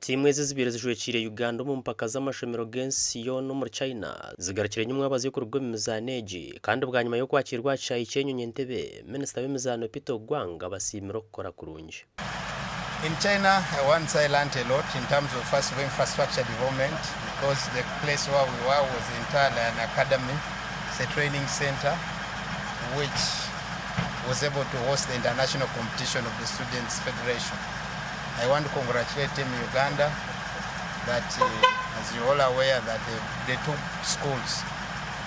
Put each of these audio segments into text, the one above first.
Timu ezi zibiri zijwekire Uganda mu mpaka z'amashomero gensi yo no muri China zigarukire nyuma abazi ku rugo mizanegi kandi bwanyuma yo kwakirwa cyayi cyenyunye ntebe Minister w'imizano Peter Ogwanga basimira gukora kurungi. In China, once I learned a lot in terms of first of infrastructure development because the place where we were was entirely an academy, it's a training center which was able to host the international competition of the Students' Federation. I want to congratulate Team Uganda that, as you're all aware, that the two schools,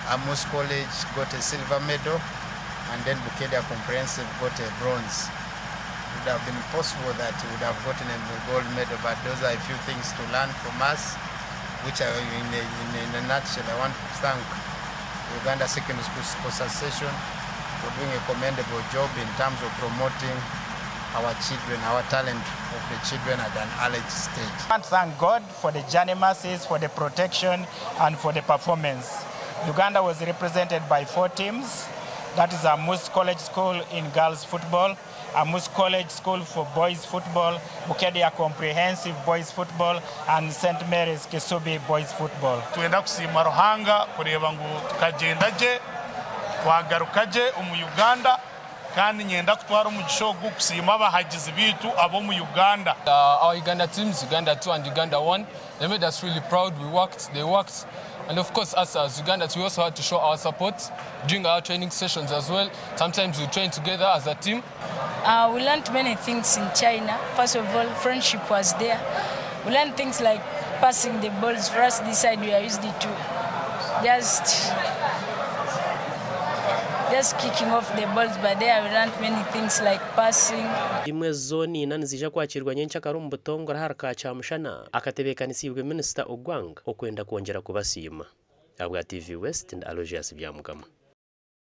Amos College got a silver medal and then Bukedia Comprehensive got a bronze. It would have been possible that we would have gotten a gold medal, but those are a few things to learn from us, which are in a nutshell. I want to thank the Uganda Secondary School Sports Association for doing a commendable job in terms of promoting our children, our talent of the children at an early stage. I want to thank God for the journey masses, for the protection and for the performance. Uganda was represented by 4 teams. That is Amos College School in girls football, Amos College School for boys football, Bukedia Comprehensive boys football, and St. Mary's Kisubi boys football. Tuenda kusima Ruhanga kureba ngo tukagendaje twagarukaje Uganda kandi nyenda kutwara umugisho gwo kusima abahagizi bitu abo mu Uganda. Our Uganda teams, Uganda 2 and Uganda 1, they made us really proud. They worked. And of course, us as Ugandans, we also had to show our support during our training sessions as well. Sometimes we train together as a team. We learned many things in China. First of all, friendship was there. We learned things like passing the balls. For us, this side we are used to just kicking off the balls, but there we learned many things like passing. Imwe zoni nani zija kwakirwa nyencha karumbu tongo haraka cha mushana akatebekanisiwe Minister Ogwanga okwenda kongera kubasima. Abwa TV West and Aloysius Byamugama.